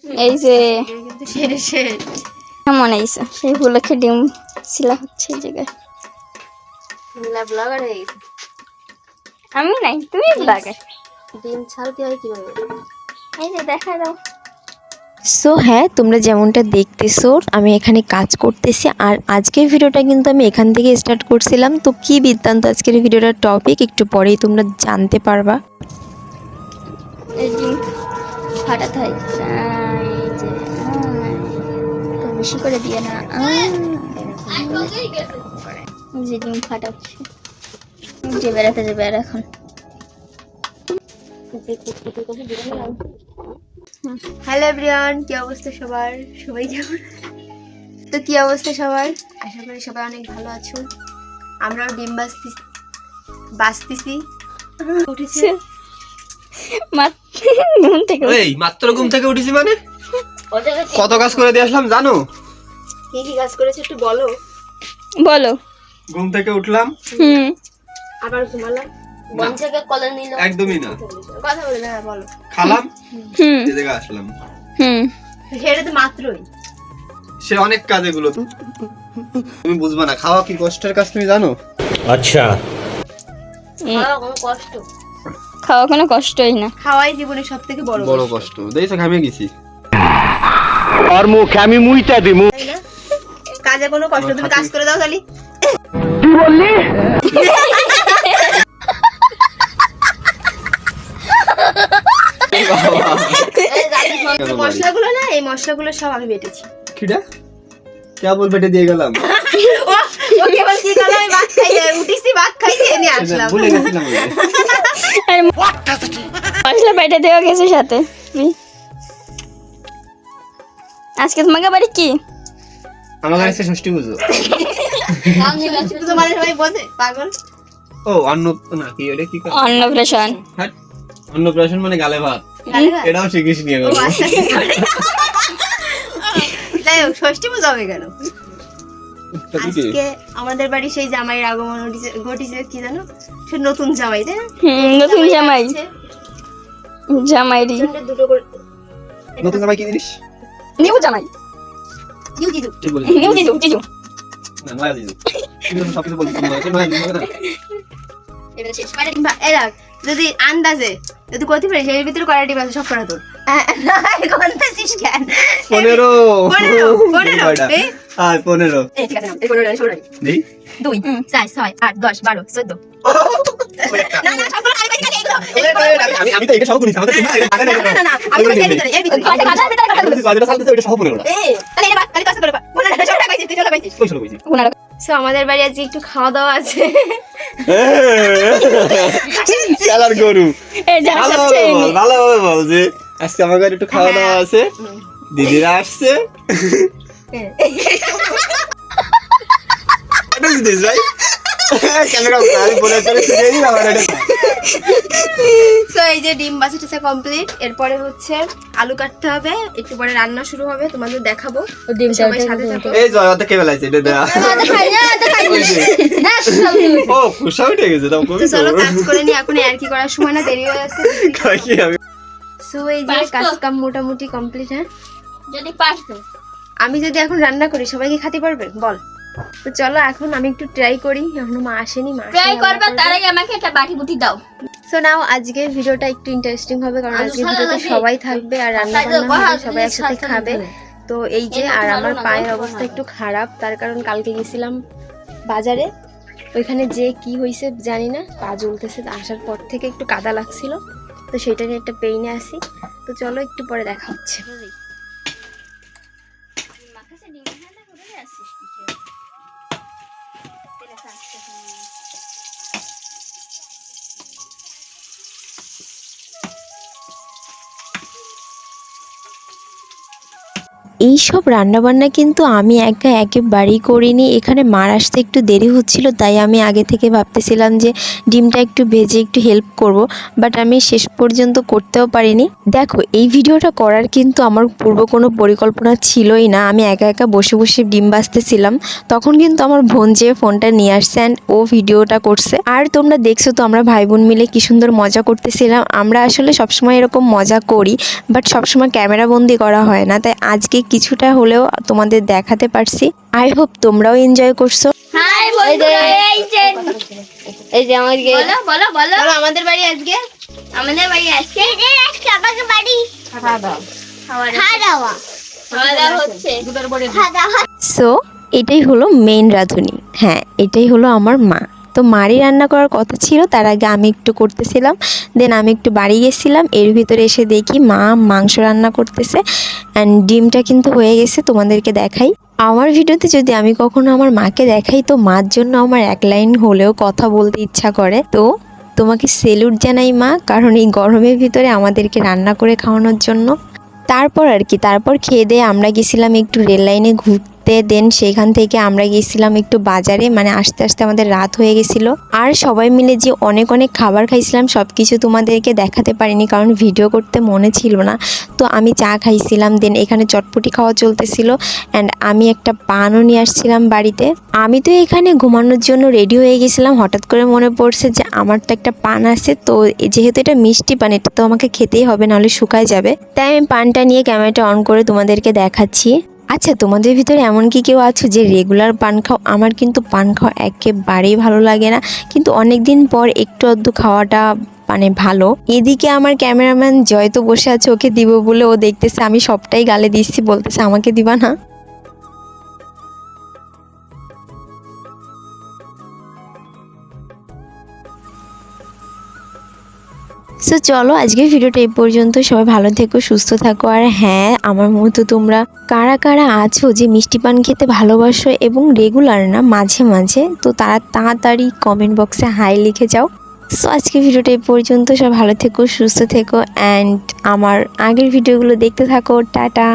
এই যে কিন্তু সেরে শেষ কেমন আইছে সেই উপলক্ষে ডিম ছিলা হচ্ছে এই জায়গায়। ব্লগার হয়ে গেছে। আমি নাই, তুমি ব্লগার। ডিম ছাড়তে হয় কিভাবে? এই যে দেখা দাও। সো হ্যাঁ, তোমরা যেমনটা দেখতেছো আমি এখানে কাজ করতেছি, আর আজকের ভিডিওটা কিন্তু আমি এখান থেকে স্টার্ট করছিলাম। তো কি বৃত্তান্ত আজকের ভিডিওটার টপিক একটু পরেই তোমরা জানতে পারবা। এই ডিম ফাটাতে হয়। এই যে তো বেশি করে দিয়ে না। এই যে ডিম ফাটাচ্ছে, যে বেড়াতে যাবে আর এখন। হ্যালো এভরিওয়ান, কি অবস্থা সবার? সবাই কেমন? তো কি অবস্থা সবার? আশা করি সবাই অনেক ভালো আছো। আমরাও ডিম বাঁচতেছি। উঠেছে ঘুম থেকে এই মাত্র ঘুম থেকে উঠেছি মানে কত কাজ করে দিয়ে আসলাম জানো? কি কি কাজ করেছে একটু বলো। বলো। ঘুম থেকে উঠলাম, আবার ঘুমালাম, বন থেকে কলা নিল, একদমই না, কথা বলে না, বলো। খালাম, হুম এই জায়গায় আসলাম। হুম সেটা তো মাত্রই। সে অনেক কাজ এগুলো, তো তুমি বুঝবা না। খাওয়া কি কষ্টের কাজ তুমি জানো? अच्छा খাওয়া কোনো কষ্ট? খাওয়া কোনো কষ্টই না। খাওয়াই জীবনের সব থেকে বড় বড় কষ্ট, কষ্ট। দেখছো ঘামে গেছি। और मुख আমি মুইতা দিমু তাই না? কাজে কোনো কষ্ট, তুমি কাজ করে দাও খালি। কি বললি? মশলাগুলো না, এই মশলাগুলো সব আমি বেটেছি। কিডা কেবল বেটে দিয়ে গেলাম, ও কেবল কি করলো, আমি ভাত খাইতে উঠেছি, ভাত খাইতে নিয়ে আসলাম। ভুলে গেছিলাম ওই যে। আর মশলা পেটে দেওয়া গেছে সাথে। আজকে তোমাকে বাড়ি কি? আমার কাছে ষষ্ঠী পুজো। তোমার সবাই বোঝে পাগল। ও অন্ন না, কি ওটা কি করে? অন্নপ্রাশন। হ্যাঁ, অন্নপ্রাশন মানে গালে ভাত। গালে ভাত? এটাও শিখিস নিয়ে ও আচ্ছা, কি করে? যাই হোক, ষষ্ঠী পূজা হবে কেন? আজকে আমাদের বাড়ি সেই জামাইয়ের আগমন ঘটিছে, কি জানো? সে নতুন জামাই, তাই না? নতুন জামাই। আছে, জামাইরি দুজনের দুটো করে। নতুন জামাই কি জিনিস? নিউ জামাই। ইউ জিজু। ঠিক বলি নিউ জিজু জিজু। না, নয়া জিজু। তুমি তো সবকিছু বলছিস, নয়া জিজু না? এটা শেষ করে ডিম এই রাখ, যদি আন্দাজে যদি করতে পারিস এর ভিতরে কয়টা ডিম আছে সব করা তোর। কোনটাছিস কেন? 15 15 এই? আর 15 এই ঠিক আছে, এই 15 ষোলো নেই। 2 4 6 8 10 12 14। না না, সবগুলো আমি বেশি খালি এগুলো। আমি তো এটা সব করিস, আমাদের না না, আমি তো এর ভিতরে কয়টা কাঁচা ভিতরে কাঁচা ভিতরে। যেটা সালতে ওটা সব 15 এই তাহলে এটা কালি কাজ করে বা না না, ছোট পাইছিস, তুই ছোট পাইছিস। কই শুরু কইছি। সো আমাদের বাড়ি আজকে একটু খাওয়া দাওয়া আছে। শালার গরু। এই যা সবচেয়ে ভালোভাবে বল যে আজকে আমার ঘরে একটু খাওয়া দাওয়া আছে, দিদিরা আসছে। এটা দিদিস ভাই ক্যামেরা আমি বলে চলে শিখে দিই আমার এটা। সো এই যে ডিম বাছাটা কমপ্লিট, এরপরে হচ্ছে আলু কাটতে হবে, একটু পরে রান্না শুরু হবে, তোমাদের দেখাবো। সবাই সাথে থাকো। এই জয় ওটা কে বেলাইছে এটা দেয়া। ও খুশা উঠে গেছে তাও কবি তো চলো কাজ করে নি, এখন আর কি করার সময় না, দেরি হয়ে আছে। কি আমি সো এই যে কাজ কাম মোটামুটি কমপ্লিট। হ্যাঁ, যদি পারতো আমি যদি এখন রান্না করি সবাই কি খেতে পারবে বল? তো চলো এখন আমি একটু ট্রাই করি, এখনো মা আসেনি, মা ট্রাই করবে তার আগে আমাকে একটা বাটি বুটি দাও। সো নাও আজকের ভিডিওটা একটু ইন্টারেস্টিং হবে, কারণ আজকের ভিডিওতে সবাই থাকবে আর রান্না বান্না হবে, সবাই একসাথে খাবে। তো এই যে, আর আমার পায়ের অবস্থা একটু খারাপ, তার কারণ কালকে গেছিলাম বাজারে, ওইখানে যে কি হয়েছে জানি না, পা জ্বলতেছে, আসার পর থেকে একটু কাদা লাগছিল, তো সেটা নিয়ে একটা পেইনে আসি। তো চলো একটু পরে দেখা হচ্ছে। এই সব রান্নাবান্না কিন্তু আমি একা একেবারেই করিনি। এখানে মার আসতে একটু দেরি হচ্ছিল, তাই আমি আগে থেকে ভাবতেছিলাম যে ডিমটা একটু ভেজে একটু হেল্প করব, বাট আমি শেষ পর্যন্ত করতেও পারিনি। দেখো, এই ভিডিওটা করার কিন্তু আমার পূর্ব কোনো পরিকল্পনা ছিলই না। আমি একা একা বসে বসে ডিম ভাজতেছিলাম, তখন কিন্তু আমার বোন যে ফোনটা নিয়ে আসছে অ্যান্ড ও ভিডিওটা করছে। আর তোমরা দেখছো তো আমরা ভাই বোন মিলে কি সুন্দর মজা করতেছিলাম। আমরা আসলে সবসময় এরকম মজা করি, বাট সবসময় ক্যামেরা বন্দি করা হয় না, তাই আজকে কিছুটা হলেও তোমাদের দেখাতে পারছি। আই হোপ তোমরাও এনজয় করছো। হাই বন্ধুরা, এই যে আমাদের বলো বলো বলো বলো আমাদের বাড়ি আজকে আমাদের বাড়ি আসছে আজকে আমাদের বাড়ি খাওয়া দাওয়া হচ্ছে খাওয়া দাওয়া। সো এটাই হলো মেইন রাঁধুনি। হ্যাঁ, এটাই হলো আমার মা। তো মারই রান্না করার কথা ছিল, তার আগে আমি একটু করতেছিলাম, দেন আমি একটু বাড়ি গেছিলাম। এর ভিতরে এসে দেখি মা মাংস রান্না করতেছে অ্যান্ড ডিমটা কিন্তু হয়ে গেছে, তোমাদেরকে দেখাই। আমার ভিডিওতে যদি আমি কখনো আমার মাকে দেখাই, তো মার জন্য আমার এক লাইন হলেও কথা বলতে ইচ্ছা করে। তো তোমাকে সেলুট জানাই মা, কারণ এই গরমের ভিতরে আমাদেরকে রান্না করে খাওয়ানোর জন্য। তারপর আর কি, তারপর খেয়ে দিয়ে আমরা গেছিলাম একটু রেল লাইনে ঘুরতে। দেন সেখান থেকে আমরা গেছিলাম একটু বাজারে, মানে আস্তে আস্তে আমাদের রাত হয়ে গেছিল। আর সবাই মিলে যে অনেক অনেক খাবার খাইছিলাম, সব কিছু তোমাদেরকে দেখাতে পারিনি, কারণ ভিডিও করতে মনে ছিল না। তো আমি চা খাইছিলাম, দেন এখানে চটপটি খাওয়া চলতেছিল অ্যান্ড আমি একটা পানও নিয়ে আসছিলাম বাড়িতে। আমি তো এখানে ঘুমানোর জন্য রেডি হয়ে গেছিলাম, হঠাৎ করে মনে পড়ছে যে আমার তো একটা পান আছে, তো যেহেতু এটা মিষ্টি পান, এটা তো আমাকে খেতেই হবে, নাহলে শুকায় যাবে। তাই আমি পানটা নিয়ে ক্যামেরাটা অন করে তোমাদেরকে দেখাচ্ছি। আচ্ছা, তোমাদের ভিতরে এমন কি কেউ আছো যে রেগুলার পান খাও? আমার কিন্তু পান খাওয়া একেবারেই ভালো লাগে না, কিন্তু অনেক দিন পর একটু আধটু খাওয়াটা মানে ভালো। এদিকে আমার ক্যামেরাম্যান জয় তো বসে আছে, ওকে দিব বলে ও দেখতেছে আমি সবটাই গালে দিচ্ছি, বলতেছে আমাকে দিবা না। সো চলো, আজকের ভিডিওটা এই পর্যন্ত। সবাই ভালো থেকো, সুস্থ থাকো। আর হ্যাঁ, আমার মতো তোমরা কারা কারা আছো যে মিষ্টি পান খেতে ভালোবাসো এবং রেগুলার না, মাঝে মাঝে, তো তারা তাড়াতাড়ি কমেন্ট বক্সে হাই লিখে যাও। সো আজকের ভিডিওটা এই পর্যন্ত। সবাই ভালো থেকো, সুস্থ থেকো অ্যান্ড আমার আগের ভিডিওগুলো দেখতে থাকো। টাটা।